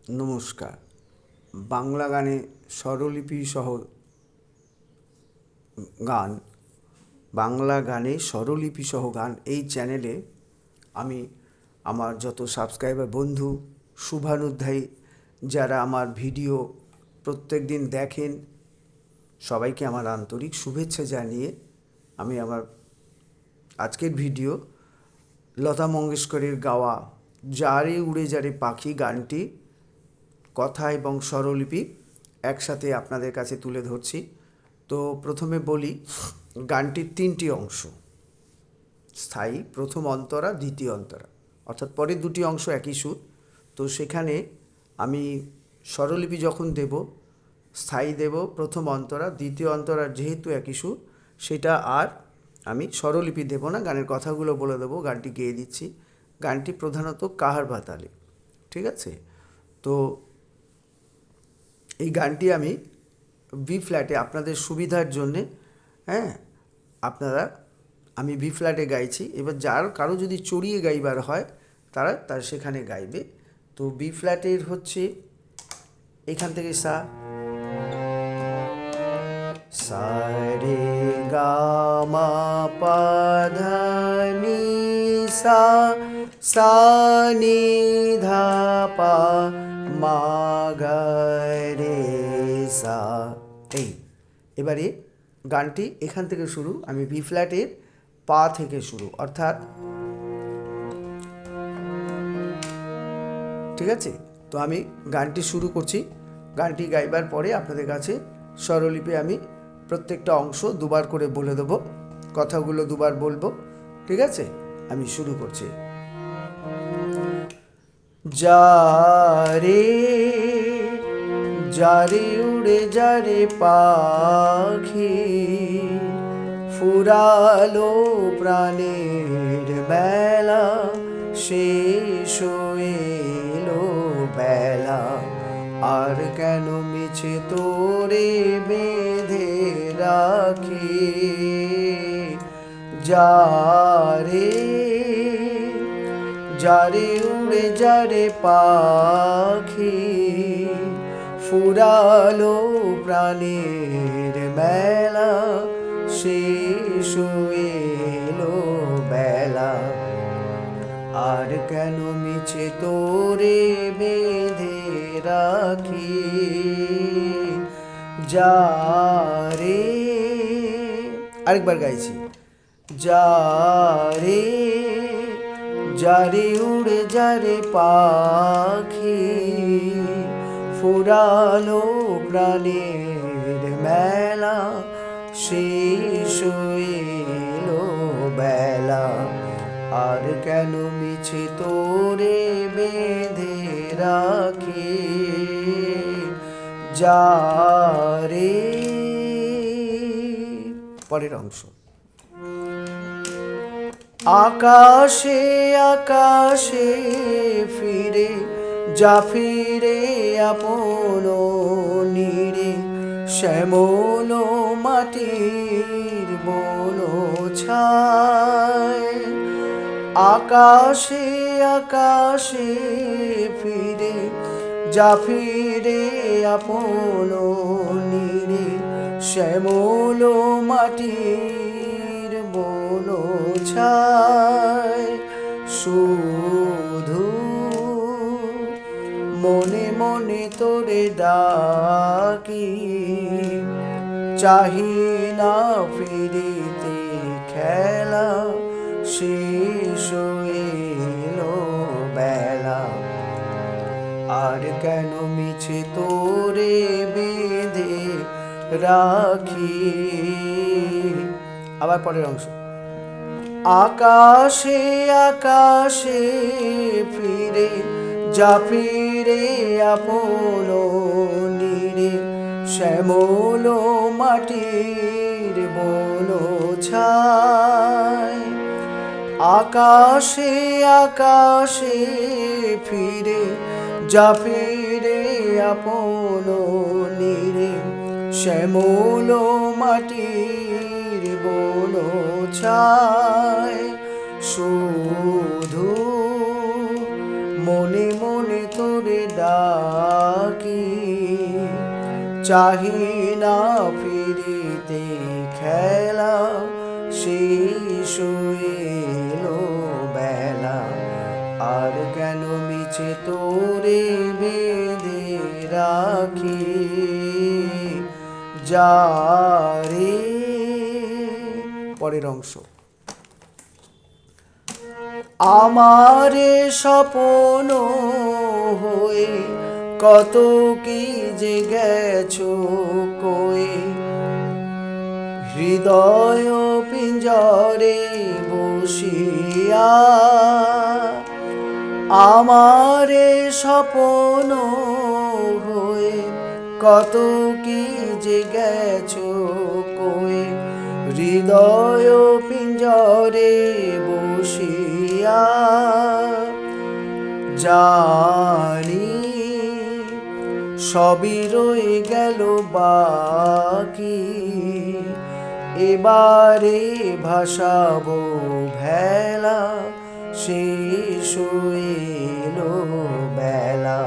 নমস্কার। বাংলা গানে স্বরলিপি সহ গান, বাংলা গানে স্বরলিপি সহ গান এই চ্যানেলে আমি আমার যত সাবস্ক্রাইবার বন্ধু, শুভানুধ্যায়ী যারা আমার ভিডিও প্রত্যেক দিন দেখেন, সবাইকে আমার আন্তরিক শুভেচ্ছা জানিয়ে আমি আমার আজকের ভিডিও লতা মঙ্গেশকরের গাওয়া যারে উড়ে যারে পাখি গানটি কথা এবং স্বরলিপি একসাথে আপনাদের কাছে তুলে ধরছি। তো প্রথমে বলি, গানটির তিনটি অংশ: স্থায়ী, প্রথম অন্তরা, দ্বিতীয় অন্তরা, অর্থাৎ পরের দুটি অংশ একই সুর। তো সেখানে আমি স্বরলিপি যখন দেব, স্থায়ী দেব প্রথম অন্তরা, দ্বিতীয় অন্তরার যেহেতু একই সুর, সেটা আর আমি স্বরলিপি দেব না, গানের কথাগুলো বলে দেবো, গানটি গেয়ে দিচ্ছি। গানটি প্রধানত কাহার ভাতালে, ঠিক আছে? তো এই গানটি আমি বি ফ্ল্যাটে আপনাদের সুবিধার জন্যে, হ্যাঁ, আমি বি ফ্ল্যাটে গাইছি। এবার কারো যদি চড়িয়ে গাইবার হয় তার সেখানে গাইবে। তো বি ফ্ল্যাটের হচ্ছে এখান থেকে সা রে গা মা পা ধা নি সা নি ধা পা মা গা রে সা। এবারে গানটি এখান থেকে শুরু, আমি বি ফ্ল্যাটের পা থেকে শুরু, অর্থাৎ, ঠিক আছে? তো আমি গানটি শুরু করছি। গানটি গাইবার পরে আপনাদের কাছে স্বরলিপি আমি প্রত্যেকটা অংশ দুবার করে বলে দেবো, কথাগুলো দুবার বলবো, ঠিক আছে? আমি শুরু করছি। যারে যারে উড়ে যারে পাখি, ফুরালো প্রাণের বেলা, শেষ এলো বেলা, আর কেন মিছে তোরে বেঁধে রাখি। যারে যারে উড়ে যারে পাখি, ফুরালো প্রাণের মেলা, শেষ এলো বেলা, আর কেন মিছে তোরে বেঁধে রাখি। যারে, আরেকবার গাইছি। যারে যারে উড়ে যারে পাখি, ফুরালো প্রাণের মেলা, শেষ এলো বেলা, আর কেন মিছে তোরে বেঁধে রাখি। যারে, পরের অংশ। আকাশে আকাশে ফিরে ফিরে আপন নীরে, শ্যামল মাটির বন ছায়। আকাশে আকাশে ফিরে ফিরে আপন নীরে, শ্যামল মাটির বন ছায়। শুধু মনে মনে তোরে ডাকি, চাহি না ফিরিতে খেলা, শেষ এলো বেলা, আর কেন মিছে তোরে বেঁধে রাখি। আবার পরের অংশ। আকাশে আকাশে ফিরে ফিরে আপন নীরে, শ্যামল মাটির বন ছায়। আকাশে আকাশে ফিরে ফিরে আপন নীরে, শ্যামল মাটির বন ছায়। শুধু মনে মনে তো তোরে ডাকি, চাহি না ফিরিতে খেলা, শেষ এলো বেলা, আর কেন মিছে তোরে বেঁধে রাখি, যারে। পরের অংশ, আমারে স্বপ্ন হয়ে কত কি যে গেছো কয়ে, হৃদয় পিঞ্জরে বসিয়া, আমারে স্বপ্ন হয়ে কত কি যে গেছো কয়ে, হৃদয় পিঞ্জরে বসিয়া, জানি সবই রয়ে গেল বাকি, এবারে ভাসাবো ভেলা, শেষ এলো বেলা,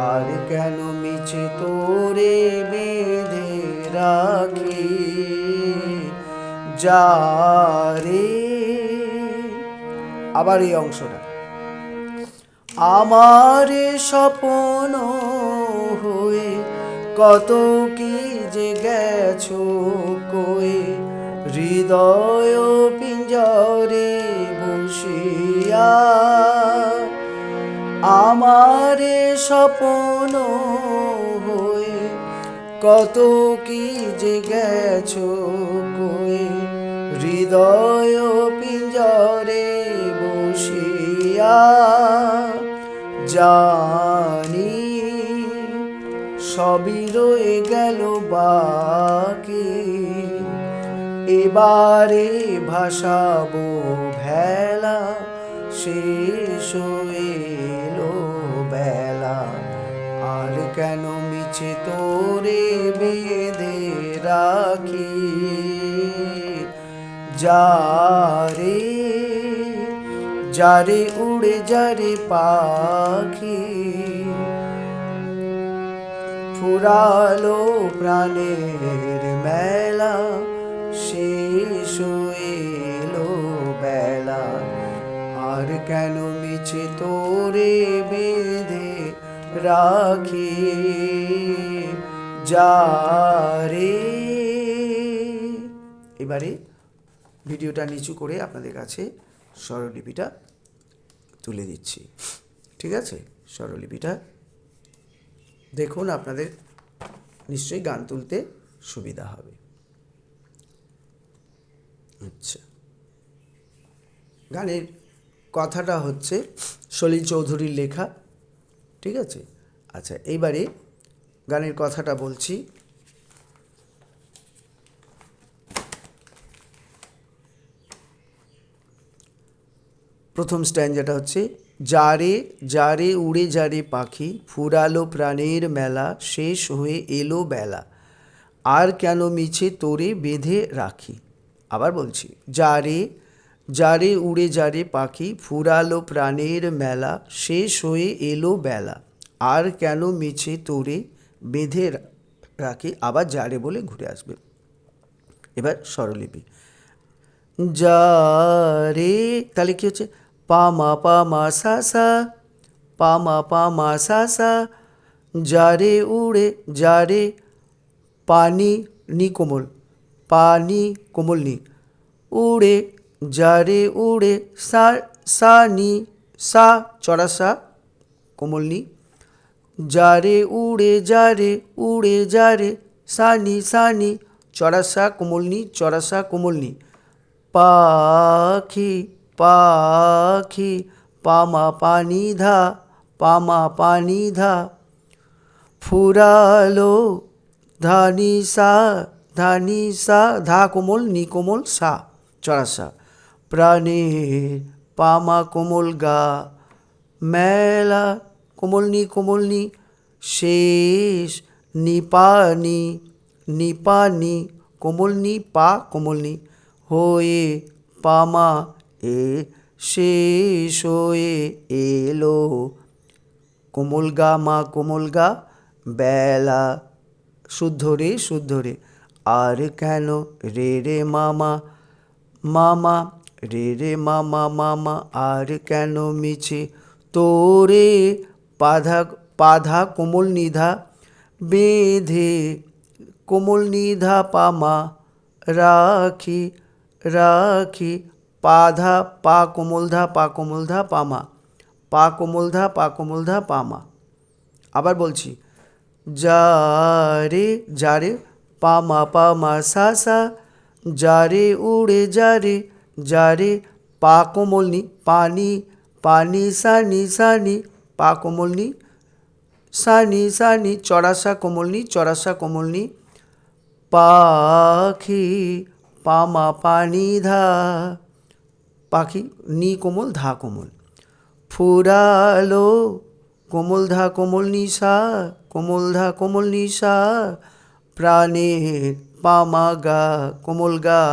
আর কেন মিছে তোরে বেঁধে রাখি, যারে। আবার এই অংশটা, আমারে স্বপ্ন হয়ে কত কি যে গেছো কয়ে, হৃদয় পিঞ্জরে বসিয়া, আমারে স্বপ্ন হয়ে কত কি যে গেছো কয়ে, হৃদয় পিঞ্জরে বসিয়া, জানি সবই রয়ে গেল বাকি, এবারে ভাসাবো ভেলা, শেষ এলো বেলা, আর কেন মিছে তোরে বেঁধে রাখি, যারে। যারে উড়ে যারে পাখি, ফুরালো প্রাণের মেলা, শেষ এলো বেলা, আর কেন মিছে তোরে বেঁধে রাখি, যারে। এবারে ভিডিওটা নিচু করে আপনাদের কাছে স্বরলিপিটা তুলে দিচ্ছি, ঠিক আছে? স্বরলিপিটা দেখুন, আপনাদের নিশ্চয়ই গান তুলতে সুবিধা হবে। আচ্ছা, গানের কথাটা হচ্ছে সলিল চৌধুরীর লেখা, ঠিক আছে? আচ্ছা, এইবারে গানের কথাটা বলছি। প্রথম স্ট্যান্জাটা হচ্ছে, যারে যারে উড়ে যারে পাখি, ফুরালো প্রাণের মেলা, শেষ হয়ে এলো বেলা, আর কেন মিছে তোরে বেঁধে রাখি। আবার বলছি, যারে যারে উড়ে যারে পাখি, ফুরালো প্রাণের মেলা, শেষ হয়ে এলো বেলা, আর কেন মিছে তোরে বেঁধে রাখি। আবার যারে বলে ঘুরে আসবে। এবার স্বরলিপি, যারে, তাহলে কি হচ্ছে, পামা পামা সা সা, পামা পামা সা সা, যারে উড়ে যারে, পানি নি কোমল, পানি কোমল নি, উড়ে যারে উড়ে, সা সা নি, সা চড়া সা কোমল নি, যারে উড়ে যারে, সানি সানি চড়া সা কোমল নি, চড়া সা কোমল নি, পাখি পাখি, পামা পানি ধা, পামা পানি ধা, ফুরালো ধানি সা, ধা কোমল নি কোমল, সা চড়া সা, প্রাণের পামা কোমল গা, মেলা কোমল নি, শেষ নিপানি নিপানি, কোমল নি পা কোমল নি, হয়ে পামা এ, শেষ হয়ে এলো কোমল গা মা কোমল গা, বেলা শুদ্ধ রে, আর কেন রে রে মামা, মামা রে মামা মামা, আর কেন মিছে তোরে, পাধা পাধা কোমল নিধা বেঁধে, কোমল নিধা পামা রাখি রাখি, পাধা পা কোমল ধা পামা, পা কোমল ধা পামা। আবার বলছি, যারে পামা পামা সা সা, যারে উড়ে যারে, পা কোমল নি পানি পানি সানি সানি, পা কোমল নি সানি, চড়াসা কোমল নি, পাখি পামা পানি ধা, পাখি নি কোমল ধা কোমল, ফুরালো কোমল নিশা, কোমল নিশা, প্রাণের পামা গা কোমল গা,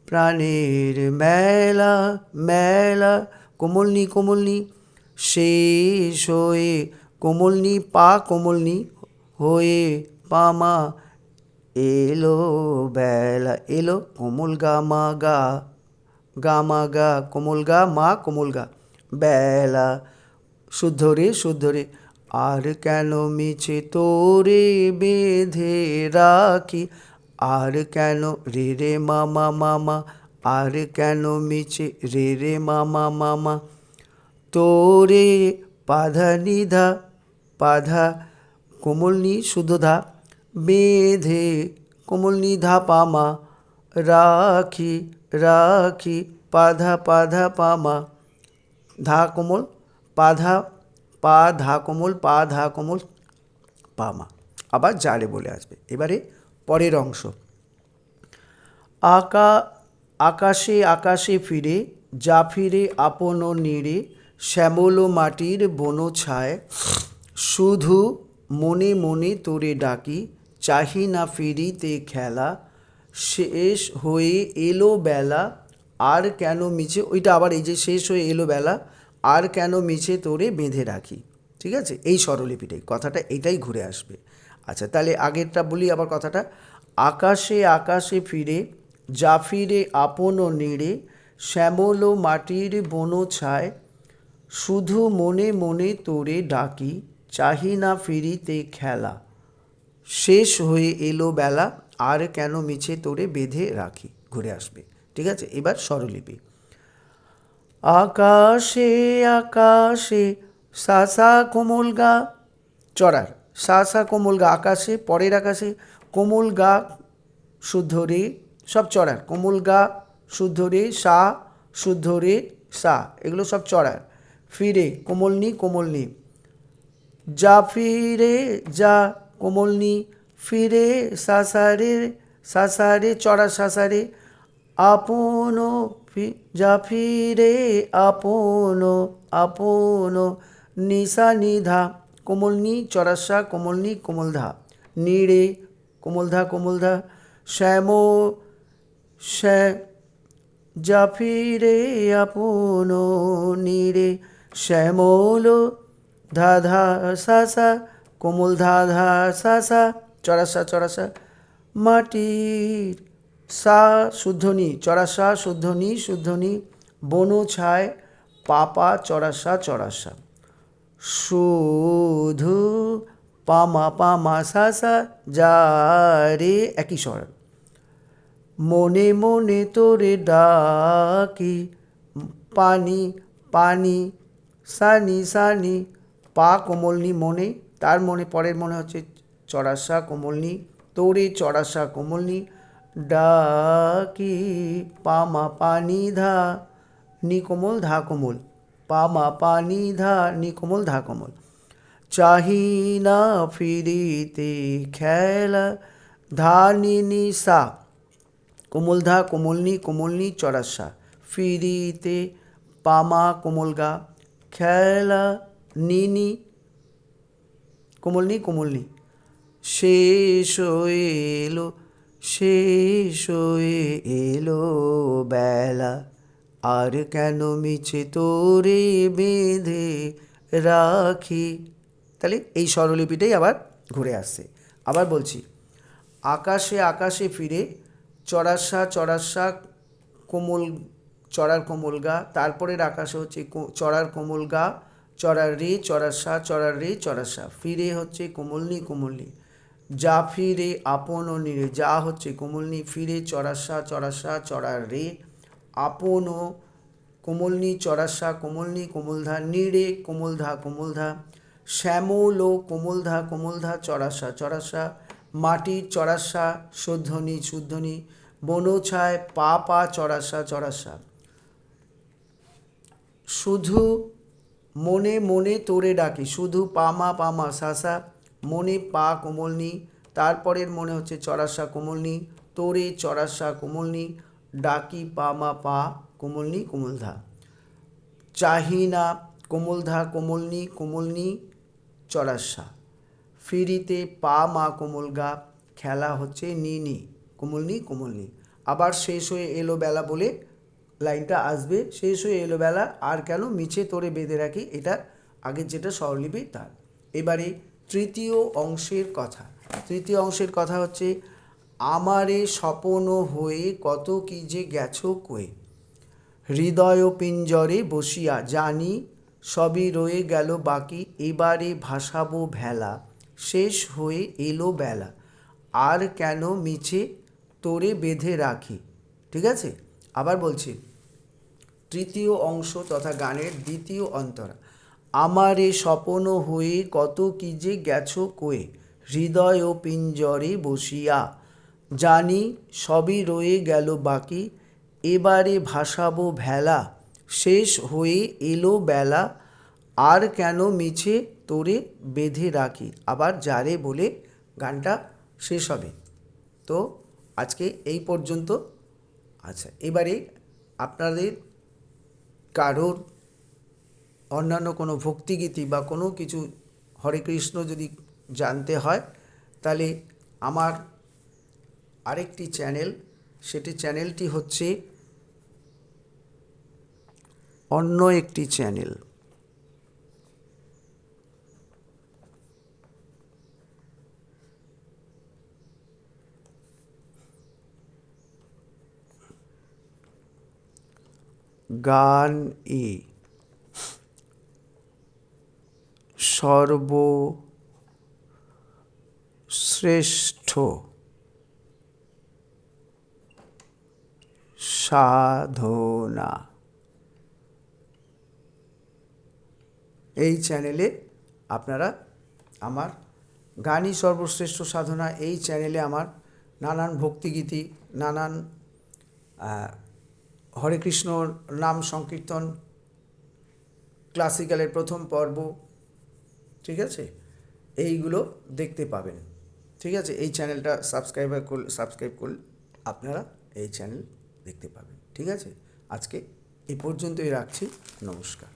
প্রাণের মেলা মেলা, কোমল নি, শেষ হয়ে কোমল নি পা কোমল নি হয়ে, পামা এলো বেলা, এলো কোমল গা মা গা, গা মা গা কোমল গা মা কোমল গা, বেলা শুদ্ধ রে, আর কেন মিছে তোরে বেঁধে রাখি, আর কেন রে রে মামা মামা, আর কেন মিছে রে রে মামা মামা, তোরে পাধা নিধা, পাধা কোমল নি শুদ্ধ ধা, বেঁধে কোমল নিধা পামা রাখি রাখি, পাধা পামা, ধা কোমল পাধা, পা ধা কোমল পামা। আবার জারে বলে আসবে। এবারে পরের অংশ, আকাশে আকাশে ফিরে, যা ফিরে আপন নীড়ে, শ্যামল মাটির বন ছায়, শুধু মনে মনে তোরে ডাকি, চাহি না ফিরিতে খেলা, শেষ হয়ে এলো বেলা, আর কেন মিছে, ওইটা আবার এই যে শেষ হয়ে এলো বেলা, আর কেন মিছে তোরে বেঁধে রাখি। ঠিক আছে, এই স্বরলিপিটাই, কথাটা এটাই ঘুরে আসবে। আচ্ছা, তাহলে আগেরটা বলি আবার কথাটা, আকাশে আকাশে ফিরে, যা ফিরে আপন নীড়ে, শ্যামল মাটির বন ছায়, শুধু মনে মনে তোরে ডাকি, চাহি না ফিরিতে খেলা, শেষ হয়ে এলো বেলা, আর কেন মিছে তোরে বেঁধে রাখি, ঘুরে আসবে। ঠিক আছে, এবার স্বরলিপি, আকাশে আকাশে সা সা কোমল গা, চড়ার সা কোমল গা, আকাশে পরের আকাশে, কোমল গা শুদ্ধ রে, সব চড়ার, কোমল গা শুদ্ধ রে, সা শুদ্ধ রে, সা, এগুলো সব চড়ার, ফিরে কোমল নি, যা ফিরে যা কোমল নি, ফিরে সাসারে চড়া সাসারে, আপন যা ফিরে আপন নিশা নিধা, কোমল নি চড়াসা কোমল ধা, নীড়ে কোমল ধা, যা ফিরে আপন নীড়ে, শ্যামল ধা ধা সা কোমল ধা সা, চড়াসা, মাটির সা শুদ্ধ নি, চড়াসা শুদ্ধ নি, বন ছায় পাপা চড়াসা, শুধু পামা সা, যা রে একই স্বর, মনে মনে তোরে ডাকি, পানি সানি, পা কোমল নি মনে, তার মনে পরের মনে হচ্ছে চড়াসা কোমল নি, তোরে চড়াসা কোমল নি, ডাকি পামা পানি ধা, নি কোমল ধা কোমল, পামা পানি ধা নি কোমল ধা কোমল, চাহি না ফিরিতে খেলা, ধা নি সা, কোমল ধা কোমল নি চড়াসা, ফিরিতে পামা কোমল গা, খেলা নি কোমল নি, শেষ হয়ে এলো বেলা, আর কেন মিছে তোরে বেঁধে রাখি। তাহলে এই স্বরলিপিটাই আবার ঘুরে আসছে। আবার বলছি, আকাশে আকাশে ফিরে চড়াসা চড়াসা কোমল, চড়ার কোমল গা, তারপরের আকাশে হচ্ছে চড়ার কোমল গা, চড়ার রে চড়াসা, চড়ার রে চড়াসা, ফিরে হচ্ছে কোমলনি কোমলনি, যা ফিরে আপন নিরে, যা হচ্ছে কোমলনি, ফিরে চড়াসা চড়াসা চড়ার রে, আপন কোমলনি চড়াসা কোমলনি কোমলধা, নিরে কোমলধা কোমলধা, শ্যামল ও কোমলধা কোমলধা চড়াসা চড়াসা, মাটির চড়াসা শুদ্ধনি শুদ্ধনি, বনছায় পা পা চড়াসা চড়াসা, শুধু মনে মনে তোরে ডাকি, শুধু পামা পামা সাসা, মনে পা কোমলনি, তারপরের মনে হচ্ছে চড়াসা কোমলনি, তোরে চড়াসা কোমলনি, ডাকি পামা পা কোমলনি কোমলধা, চাহিনা কোমলধা কোমলনি কোমলনি চড়াসা, ফিরিতে পা মা কোমল গা, খেলা হচ্ছে নি নি কোমলনি কোমলনি। আবার শেষ হয়ে এলো বেলা বলে লাইনটা আসবে, শেষ হয়ে এলো বেলা আর কেন মিছে তোরে বেঁধে রাখি, এটা আগের যেটা স্বরলিপি তার। এবারে তৃতীয় অংশের কথা। তৃতীয় অংশের কথা হচ্ছে, আমারে স্বপন হয়ে কত কি যে গেছো কয়ে, হৃদয় পিঞ্জরে বসিয়া জানি সবই রয়ে গেল বাকি, এবারে ভাসাবো ভেলা শেষ হয়ে এলো বেলা আর কেন মিছে তোরে বেঁধে রাখি। ঠিক আছে, আবার বলছি, তৃতীয় অংশ তথা গানের দ্বিতীয় অন্তরা। আমারে স্বপন হয়ে কত কি যে গেছো কয়ে, হৃদয় পিঞ্জরে বসিয়া জানি সবই রয়ে গেল বাকি, এবারে ভাসাবো ভেলা শেষ হয়ে এলো বেলা আর কেন মিছে তোরে বেঁধে রাখি। আবার যারে বলে গানটা শেষ হবে। তো আজকে এই পর্যন্ত। আচ্ছা, এবারে আপনাদের কারোর অন্যান্য কোনো ভক্তিগীতি বা কোনো কিছু হরে কৃষ্ণ যদি জানতে হয়, তাহলে আমার আরেকটি চ্যানেল, সেটি চ্যানেলটি হচ্ছে অন্য একটি চ্যানেল, গান ই সর্বশ্রেষ্ঠ সাধনা। এই চ্যানেলে আপনারা আমার গানই সর্বশ্রেষ্ঠ সাধনা, এই চ্যানেলে আমার নানান ভক্তিগীতি, নানান হরে কৃষ্ণ নাম সংকীর্তন, ক্লাসিক্যালের প্রথম পর্ব, ঠিক আছে, এইগুলো দেখতে পাবেন। ঠিক আছে, এই চ্যানেলটা সাবস্ক্রাইব করলে আপনারা এই চ্যানেল দেখতে পাবেন। ঠিক আছে, আজকে এই পর্যন্তই রাখছি। নমস্কার।